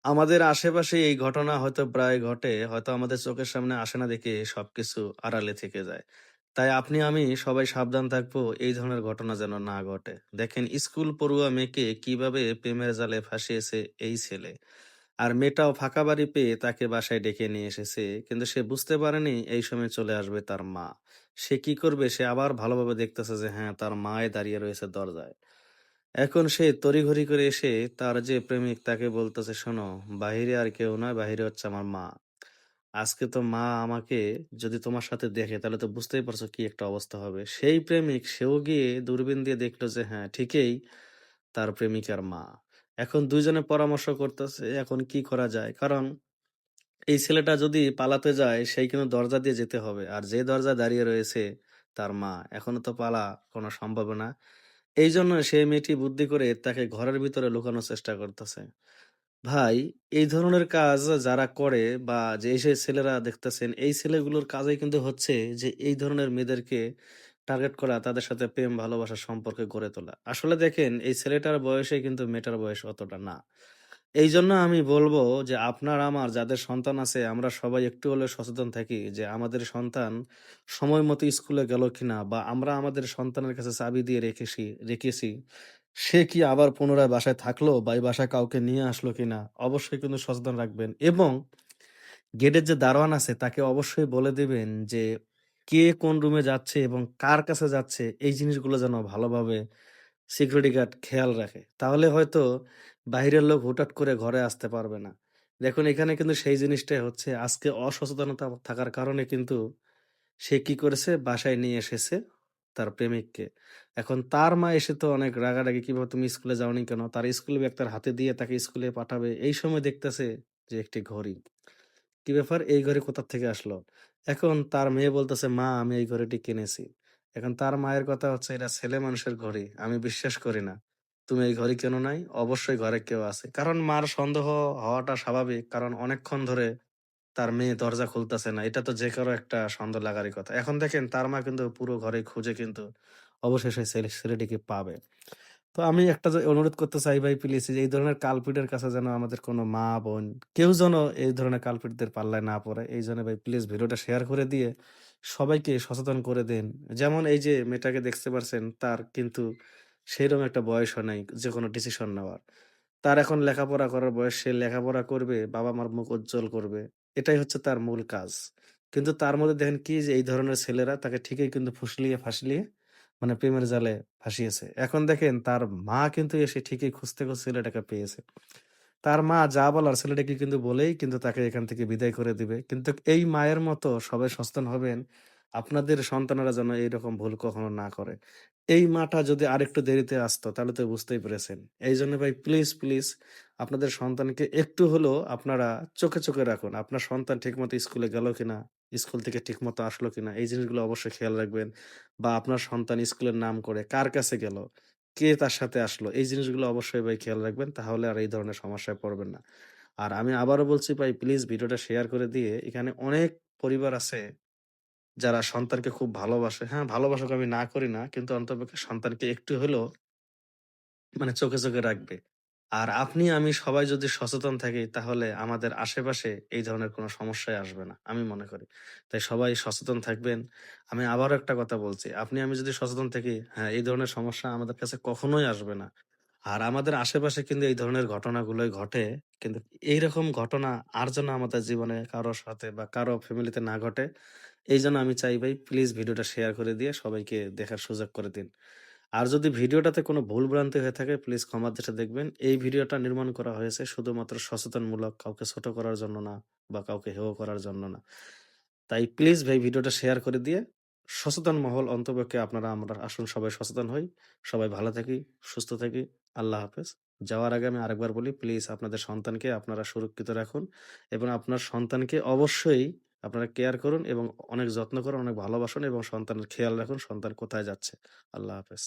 আমাদের আশেপাশে এই ঘটনা হয়তো প্রায় ঘটে। হয়তো আমাদের চোখের সামনে আসে না দেখে সবকিছু আড়ালে থেকে যায়। তাই আপনি আমি সবাই সাবধান থাকবো এই ধরনের ঘটনা যেন না ঘটে। দেখেন স্কুল পড়ুয়া মেয়েকে কিভাবে প্রেমের জালে ফাঁসিয়েছে এই ছেলে। আর মেয়েটাও ফাঁকা বাড়ি পেয়ে তাকে বাসায় ডেকে নিয়ে এসেছে। কিন্তু সে বুঝতে পারেনি এই সময় চলে আসবে তার মা। সে কি করবে? সে আবার ভালোভাবে দেখতেছে যে হ্যাঁ, তার মাই দাঁড়িয়ে রয়েছে দরজায়। এখন সে তড়িঘড়ি করে এসে তার যে প্রেমিক তাকে বলতেছে, "শোনো, বাহিরে আর কেউ নয়, বাহিরে হচ্ছে আমার মা। আজকে তো মা আমাকে যদি তোমার সাথে দেখে তাহলে তো বুঝতেই পারছো কি একটা অবস্থা হবে।" সেই প্রেমিক সেও গিয়ে দূরবীন দিয়ে দেখলো যে হ্যাঁ, ঠিকই তার প্রেমিকার মা। এখন ২ জনে পরামর্শ করতেছে এখন কি করা যায়? কারণ এই ছেলেটা যদি পালাতে যায় সেই কিন্তু দরজা দিয়ে যেতে হবে। আর যে দরজায় দাঁড়িয়ে রয়েছে তার মা, এখনো তো পালা কোনো সম্ভব না। এইজন্য সেই মেয়েটি বুদ্ধি করে তাকে ঘরের ভিতরে লুকানোর চেষ্টা করতেছে। ভাই, এই ধরনের কাজ যারা করে বা যে ছেলেরা দেখতেছেন, এই ছেলেগুলোর কাজই কিন্তু হচ্ছে যে এই ধরনের মেয়েদেরকে টার্গেট করা, তাদের সাথে প্রেম ভালোবাসার সম্পর্ক গড়ে তোলা। আসলে দেখেন এই ছেলেটার বয়সে কিন্তু মেয়েটার বয়স অতটা না। এইজন্য আমি বলবো যে আপনার আমার যাদের সন্তান আছে আমরা সবাই একটু হলেও সচেতন থাকি যে আমাদের সন্তান সময় মতো স্কুলে গেল কিনা বা আমরা আমাদের সন্তানের কাছে চাবি দিয়ে রেখেছি সে কি আবার পুনরায় বাসায় থাকলো বা এই বাসায় কাউকে নিয়ে আসলো কিনা অবশ্যই কিন্তু সচেতন রাখবেন এবং গেটের যে দারোয়ান আছে তাকে অবশ্যই বলে দিবেন যে কে কোন রুমে যাচ্ছে এবং কার কাছে যাচ্ছে এই জিনিসগুলো যেন ভালোভাবে সিকিউরিটি গার্ড খেয়াল রাখে। তাহলে হয়তো বাহিরের লোক হুটহাট করে ঘরে আসতে পারবে না। দেখুন এখানে কিন্তু সেই জিনিসটাই হচ্ছে আজকে অসচেতনতা থাকার কারণে কিন্তু সে কি করেছে বাসায় নিয়ে এসেছে তার প্রেমিককে। এখন তার মা এসে তো অনেক রাগারাগি কিভাবে তুমি স্কুলে যাওনি কেন? তার স্কুল ব্যাগ তার হাতে দিয়ে তাকে স্কুলে পাঠাবে। এই সময় দেখতেছে যে একটি ঘড়ি। কি ব্যাপার? এই ঘড়ি কোথা থেকে আসলো? এখন তার মেয়ে বলতেছে, "মা আমি এই ঘড়িটি কিনেছি।" এখন তার মায়ের কথা হচ্ছে, "এটা ছেলে মানুষের ঘড়ি। আমি বিশ্বাস করি না। তুমি এই ঘড়ি কেনো নাই? অবশ্যই ঘরে কেউ আছে।" কারণ মার সন্দেহ হওয়াটা স্বাভাবিক। কারণ অনেকক্ষণ ধরে তার মেয়ে দরজা খুলতেছে না। এটা তো যে কারো একটা সন্দেহ লাগারই কথা। এখন দেখেন তার মা কিন্তু পুরো ঘরে খুঁজে কিন্তু অবশেষে ছেলেটিকে পাবে। তো আমি একটা অনুরোধ করতে চাই ভাই প্লিজ যে এই ধরনের কালপিটের কাছে যেন আমাদের কোনো মা-বোন কেউ যেন এই ধরনের কালপিটদের পাল্লায় না পড়ে। এইজন্য ভাই প্লিজ ভিডিওটা শেয়ার করে দিয়ে সবাইকে সচেতন করে দেন। যেমন এই যে মেয়েটাকে দেখতে পারছেন তার কিন্তু সেইরকম একটা বয়সও নাই যেকোনো ডিসিশন নেওয়ার। তার এখন লেখাপড়া করার বয়স, সে লেখাপড়া করবে, বাবা-মার মুখ উজ্জ্বল করবে। এটাই হচ্ছে তার মূল কাজ। কিন্তু তার মধ্যে দেখেন কি যে এই ধরনের ছেলেরা তাকে ঠিকই কিন্তু ফুসলিয়ে মানে প্রেমের জালে ফাঁসিয়েছে। এখন দেখেন তার মা কিন্তু এসে ঠিকই খুঁজতে ছেলেটাকে পেয়েছে। তার মা যা বলার ছেলেটাকে কিন্তু বলেই কিন্তু তাকে এখান থেকে বিদায় করে দিবে। কিন্তু এই মায়ের মতো সবাই সচেতন হবেন, আপনাদের সন্তানেরা যেন এইরকম ভুল কখনো না করে। এই মাটা যদি আরেকটু দেরিতে আসতো তাহলে তো বুঝতেই পেরেছেন। এইজন্য ভাই প্লিজ আপনাদের সন্তানকে একটু হলেও আপনারা চোখে রাখুন। আপনার সন্তান ঠিকমতো স্কুলে গেল কিনা, স্কুল থেকে ঠিকমতো আসলো কিনা এই জিনিসগুলো অবশ্যই খেয়াল রাখবেন। বা আপনার সন্তান স্কুলের নাম করে কার কাছে গেল? কে তার সাথে আসলো? এই জিনিসগুলো অবশ্যই ভাই খেয়াল রাখবেন। তাহলে আর এই ধরনের সমস্যায় পড়বেন না। আর আমি আবারও বলছি ভাই প্লিজ ভিডিওটা শেয়ার করে দিয়ে এখানে অনেক পরিবার আছে যারা সন্তানকে খুব ভালোবাসে। হ্যাঁ, ভালোবাসাকে আমি না করি না। কিন্তু অন্ততপক্ষে সন্তানকে একটু হলেও মানে চোখে রাখবে। আর আপনি আমি সবাই যদি সচেতন থাকি তাহলে আমাদের আশেপাশে এই ধরনের কোনো সমস্যাই আসবে না। আমি মনে করি। তাই সবাই সচেতন থাকবেন। আমি আবারও একটা কথা বলছি। আপনি আমি যদি সচেতন থাকি, হ্যাঁ, এই ধরনের সমস্যা আমাদের কাছে কখনোই আসবে না। আর আমাদের আশেপাশে কিন্তু এই ধরনের ঘটনাগুলোই ঘটে। কিন্তু এইরকম ঘটনা আর যেন আমাদের জীবনে কারো সাথে বা কারো ফ্যামিলিতে না ঘটে। এইজন্য আমি চাই ভাই প্লিজ ভিডিওটা শেয়ার করে দিয়ে সবাইকে দেখার সুযোগ করে দিন। আর যদি ভিডিওটাতে কোনো ভুল-ভ্রান্তি হয়ে থাকে প্লিজ ক্ষমার দৃষ্টিতে দেখবেন। এই ভিডিওটা নির্মাণ করা হয়েছে শুধুমাত্র সচেতনমূলক, কাউকে ছোট করার জন্য না বা কাউকে হেয় করার জন্য না। তাই প্লিজ ভাই ভিডিওটা শেয়ার করে দিয়ে সচেতন মহল অন্তপক্ষে আপনারা আমরা আসুন সবাই সচেতন হই। সবাই ভালো থাকি, সুস্থ থাকি। আল্লাহ হাফেজ। যাওয়ার আগে আমি আরেকবার বলি প্লিজ আপনাদের সন্তানকে আপনারা সুরক্ষিত রাখুন এবং আপনার সন্তানকে অবশ্যই আপনারা কেয়ার করুন এবং অনেক যত্ন করুন, অনেক ভালোবাসুন এবং সন্তানের খেয়াল রাখুন সন্তান কোথায় যাচ্ছে। আল্লাহ হাফেজ।